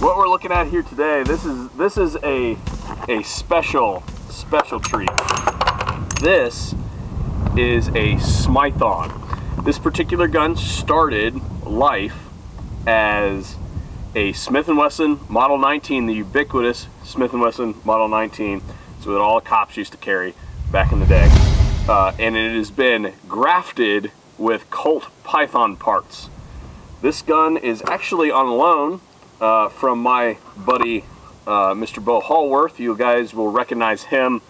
What we're looking at here today, this is a special treat. This is a Smython. This particular gun started life as a Smith & Wesson Model 19, the ubiquitous Smith & Wesson Model 19. It's what all the cops used to carry back in the day. And it has been grafted with Colt Python parts. This gun is actually on loan from my buddy Mr. Bo Hallworth. You guys will recognize him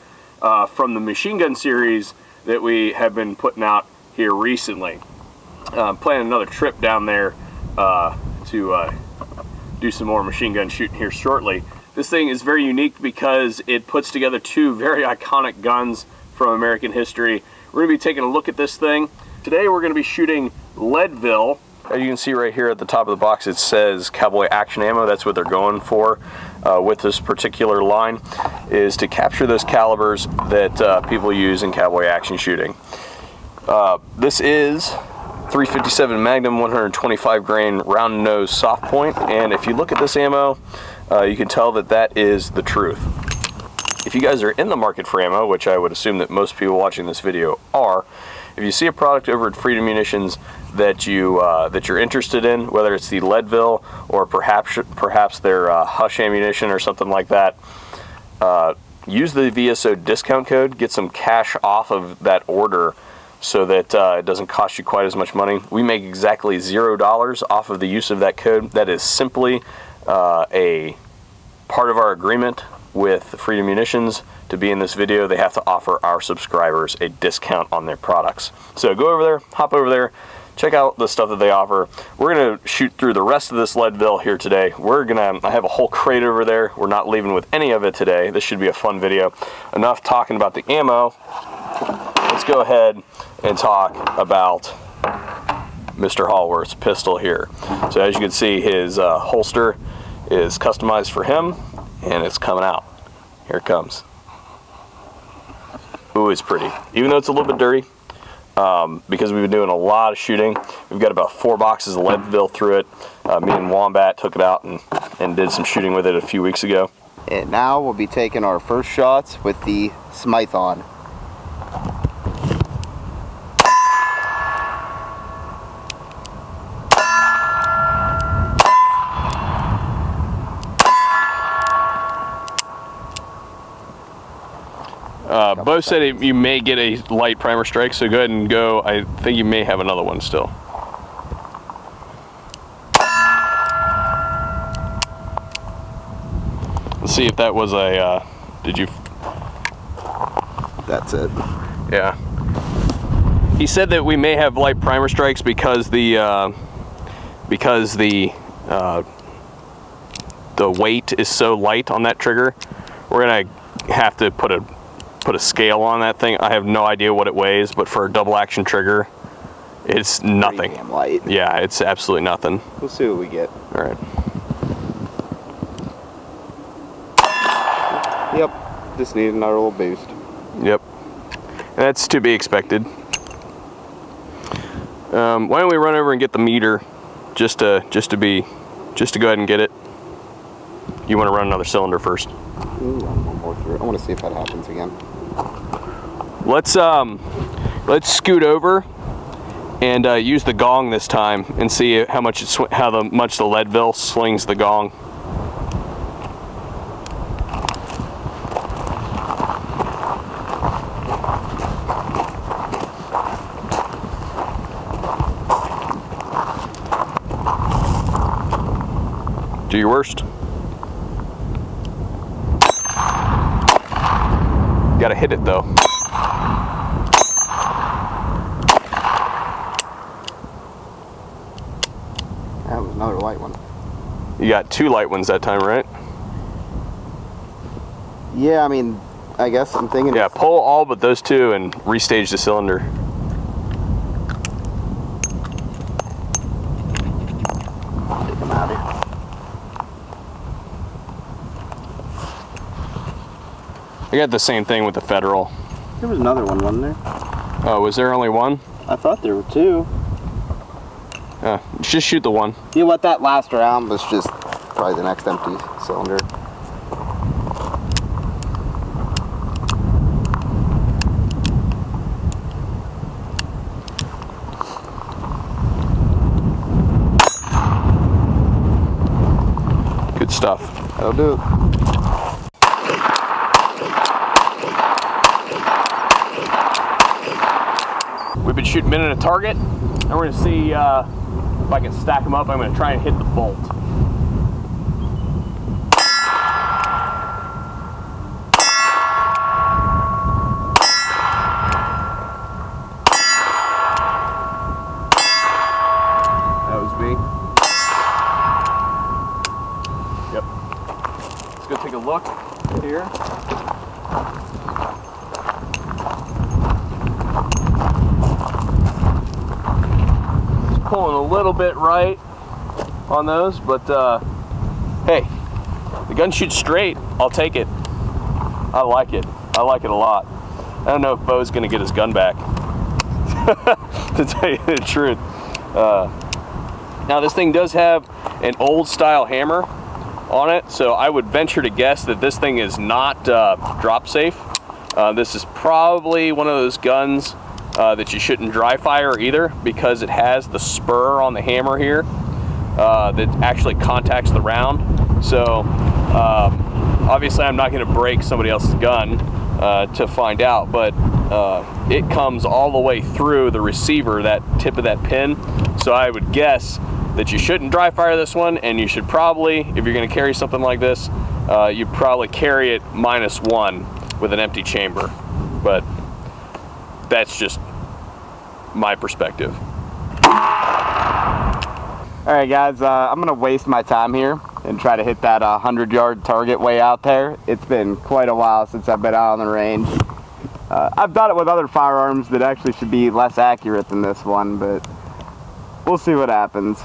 from the machine gun series that we have been putting out here recently. Planning another trip down there to do some more machine gun shooting here shortly. This thing is very unique because it puts together two very iconic guns from American history. We're going to be taking a look at this thing. Today we're going to be shooting Leadville. As you can see right here at the top of the box, it says cowboy action ammo. That's what they're going for with this particular line, is to capture those calibers that people use in cowboy action shooting. This is 357 Magnum 125 grain round nose soft point, and if you look at this ammo, you can tell that that is the truth. If you guys are in the market for ammo, which I would assume that most people watching this video are, if you see a product over at Freedom Munitions that you're interested in, whether it's the Leadville or perhaps their Hush ammunition or something like that, use the VSO discount code, get some cash off of that order so that it doesn't cost you quite as much money. We make exactly $0 off of the use of that code. That is simply a part of our agreement with Freedom Munitions. To be in this video, they have to offer our subscribers a discount on their products. So go over there, hop over there, check out the stuff that they offer. We're gonna shoot through the rest of this Leadville here today. I have a whole crate over there. We're not leaving with any of it today. This should be a fun video. Enough talking about the ammo. Let's go ahead and talk about Mr. Hallworth's pistol here. So as you can see, his holster is customized for him, and it's coming out. Here it comes. Ooh, it's pretty. Even though it's a little bit dirty, because we've been doing a lot of shooting. We've got about 4 boxes of Leadville through it. Me and Wombat took it out and did some shooting with it a few weeks ago. And now we'll be taking our first shots with the Smython. Bo said you may get a light primer strike, so go ahead and go. I think you may have another one still. Let's see if that was a, did you? That's it. Yeah. He said that we may have light primer strikes because the weight is so light on that trigger. We're gonna have to put a scale on that thing. I have no idea what it weighs, but for a double action trigger, it's nothing. Pretty damn light. Yeah, it's absolutely nothing. We'll see what we get. All right. Yep, just need another little boost. Yep, and that's to be expected. Why don't we run over and get the meter, just to go ahead and get it. You want to run another cylinder first? Ooh, I'm one more through. I want to see if that happens again. Let's scoot over and use the gong this time and see how much the Leadville slings the gong. Do your worst. Gotta hit it though. That was another light one. You got 2 light ones that time, right? Yeah, I mean, I guess I'm thinking. Yeah, pull all but those 2 and restage the cylinder. Take them out here. I got the same thing with the Federal. There was another one, wasn't there? Oh, was there only one? I thought there were 2. Just shoot the one. You know what, that last round was just probably the next empty cylinder. Good stuff. That'll do it. We've been shooting minute a target, and we're going to see if I can stack them up. I'm going to try and hit the bolt. That was me. Yep. Let's go take a look here. Pulling a little bit right on those, but hey, the gun shoots straight. I'll take it. I like it. I like it a lot. I don't know if Bo's gonna get his gun back, to tell you the truth. Now this thing does have an old style hammer on it, so I would venture to guess that this thing is not drop safe. This is probably one of those guns that you shouldn't dry fire either, because it has the spur on the hammer here that actually contacts the round. So obviously I'm not going to break somebody else's gun to find out, but it comes all the way through the receiver, that tip of that pin. So I would guess that you shouldn't dry fire this one, and you should probably, if you're going to carry something like this, you probably carry it -1 with an empty chamber. But that's just my perspective. All right, guys, I'm gonna waste my time here and try to hit that 100-yard target way out there. It's been quite a while since I've been out on the range. I've done it with other firearms that actually should be less accurate than this one, but we'll see what happens.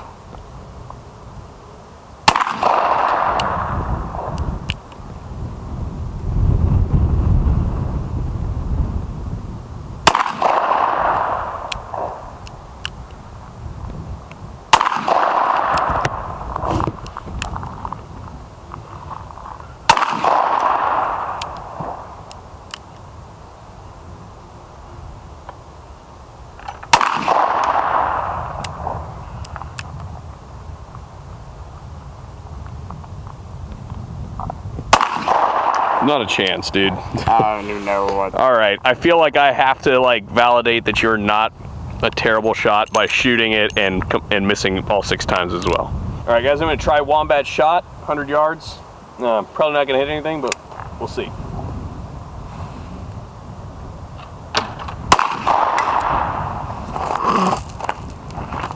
Not a chance, dude. I don't even know what. All right, I feel like I have to like validate that you're not a terrible shot by shooting it and missing all 6 times as well. All right, guys, I'm gonna try wombat shot, 100 yards. Probably not gonna hit anything, but we'll see.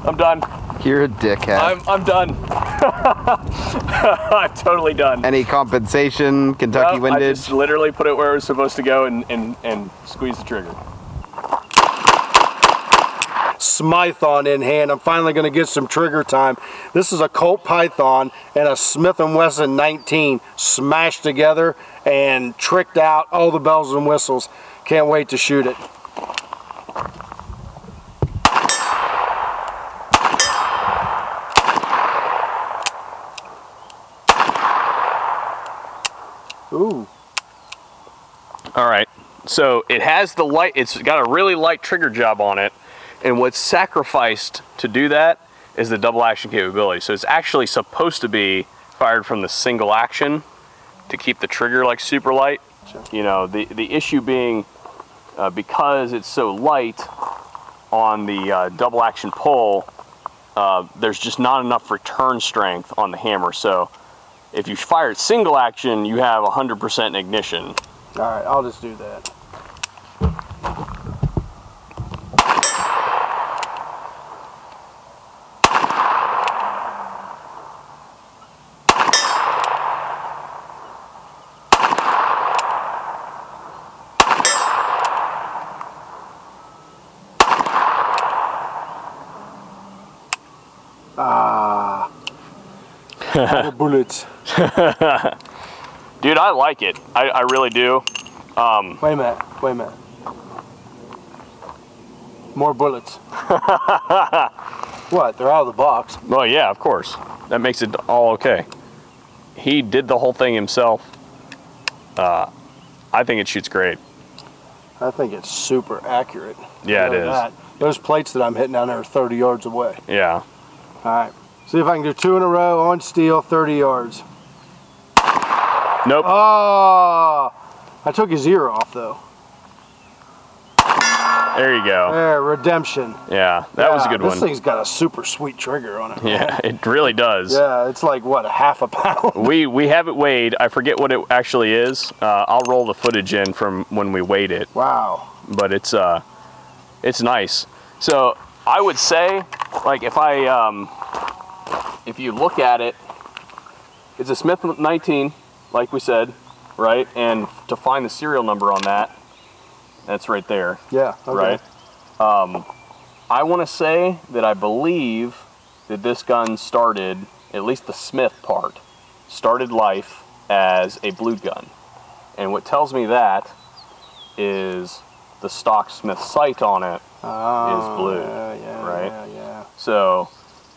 I'm done. You're a dickhead. I'm done. I'm totally done. Any compensation, Kentucky windage? I just literally put it where it was supposed to go and squeeze the trigger. Smython in hand. I'm finally going to get some trigger time. This is a Colt Python and a Smith & Wesson 19 smashed together and tricked out, all the bells and whistles. Can't wait to shoot it. Ooh. All right, so it has the light, it's got a really light trigger job on it, and what's sacrificed to do that is the double action capability. So it's actually supposed to be fired from the single action to keep the trigger like super light. Sure. You know, the issue being because it's so light on the double action pull, there's just not enough return strength on the hammer. So if you fire it single action, you have 100% ignition. All right, I'll just do that. More bullets. Dude, I like it. I really do. Wait a minute. Wait a minute. More bullets. What? They're out of the box. Well, yeah, of course. That makes it all okay. he did the whole thing himself. I think it shoots great. I think it's super accurate. Yeah, it is. That. Those plates that I'm hitting down there are 30 yards away. Yeah. All right. See if I can do 2 in a row on steel, 30 yards. Nope. Oh, I took his ear off though. There you go. There, redemption. Yeah, that was a good one. This thing's got a super sweet trigger on it. Yeah, it really does. Yeah, it's like, what, ½ a pound? We have it weighed. I forget what it actually is. I'll roll the footage in from when we weighed it. Wow. But it's nice. So I would say, like, if you look at it, it's a Smith 19, like we said, right? And to find the serial number on that, that's right there. Yeah, okay. Right? I want to say that I believe that this gun started, at least the Smith part, started life as a blue gun. And what tells me that is the stock Smith sight on it is blue, right? Yeah. So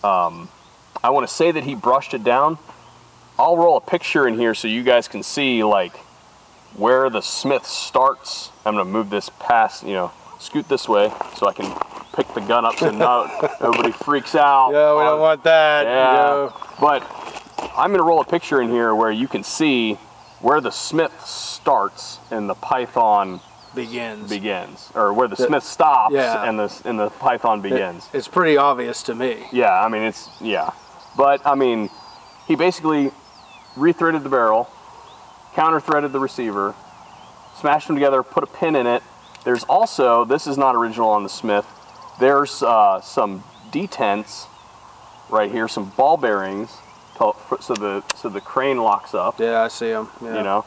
I want to say that he brushed it down. I'll roll a picture in here so you guys can see, like, where the Smith starts. I'm going to move this past, scoot this way so I can pick the gun up so nobody freaks out. Yeah, we don't want that. Yeah, but I'm going to roll a picture in here where you can see where the Smith starts and the Python begins, or where the Smith stops and the Python begins. It's pretty obvious to me. Yeah, I mean, but I mean, he basically rethreaded the barrel, counter-threaded the receiver, smashed them together, put a pin in it. There's also, this is not original on the Smith, there's some detents right here, some ball bearings, so the crane locks up. Yeah, I see them. Yeah.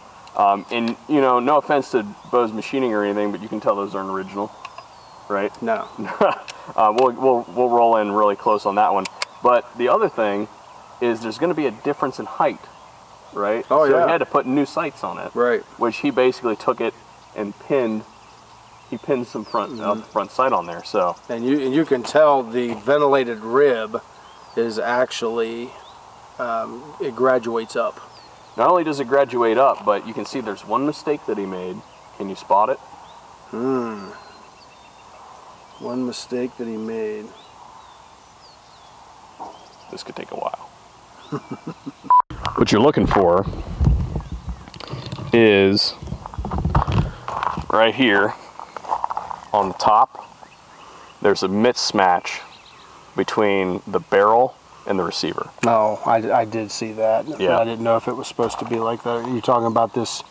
And no offense to Bo's machining or anything, but you can tell those aren't original, right? No. We'll roll in really close on that one. But the other thing is there's going to be a difference in height, right? Oh, so yeah. he had to put new sights on it, Right. which he basically took it and pinned. He pinned some front sight on there. So and you can tell the ventilated rib is actually it graduates up. not only does it graduate up, but you can see there's one mistake that he made. Can you spot it? One mistake that he made. This could take a while. What you're looking for is right here on the top. There's a mismatch between the barrel and the receiver. No, I did see that. Yeah. I didn't know if it was supposed to be like that. Are you talking about this?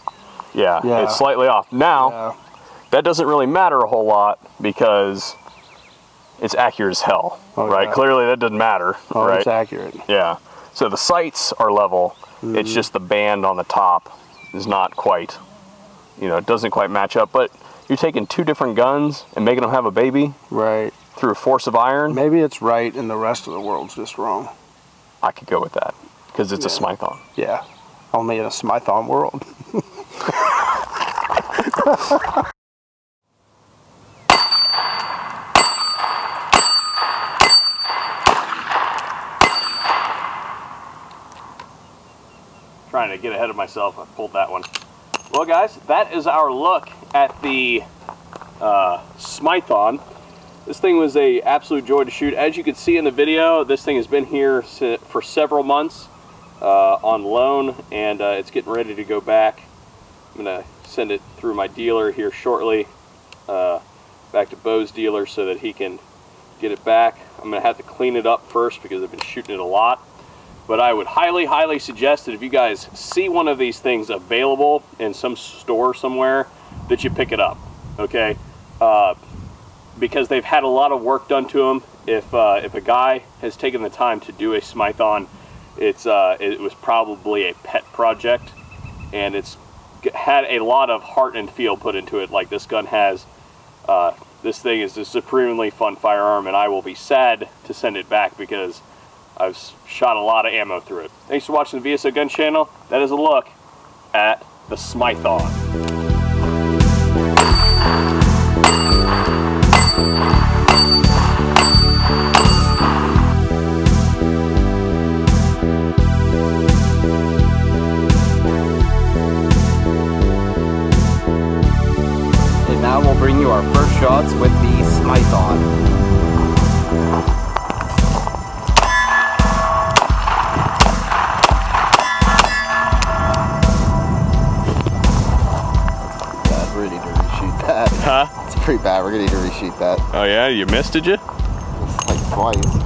Yeah, Yeah. it's slightly off. Now, that doesn't really matter a whole lot because it's accurate as hell, right? Yeah. Clearly that doesn't matter, right? It's accurate. Yeah. So the sights are level. It's just the band on the top is not quite, it doesn't quite match up. But you're taking two different guns and making them have a baby. Right. Through a force of iron. Maybe it's right and the rest of the world's just wrong. I could go with that because it's a Smython. Yeah. Only in a Smython world. Trying to get ahead of myself, I pulled that one. Well, guys, that is our look at the Smython. This thing was an absolute joy to shoot. As you can see in the video, this thing has been here for several months on loan, and it's getting ready to go back. I'm going to send it through my dealer here shortly, back to Bo's dealer so that he can get it back. I'm going to have to clean it up first because I've been shooting it a lot. But I would highly, highly suggest that if you guys see one of these things available in some store somewhere, that you pick it up, okay? Because they've had a lot of work done to them. If a guy has taken the time to do a Smython, it was probably a pet project, and it's had a lot of heart and feel put into it, like this gun has. This thing is a supremely fun firearm, and I will be sad to send it back because I've shot a lot of ammo through it. Thanks for watching the VSO Gun Channel. That is a look at the Smython. bring you our first shots with the Smython. Huh? It's pretty bad. We're gonna need to reshoot that. Oh yeah, you missed, did you? It's like twice.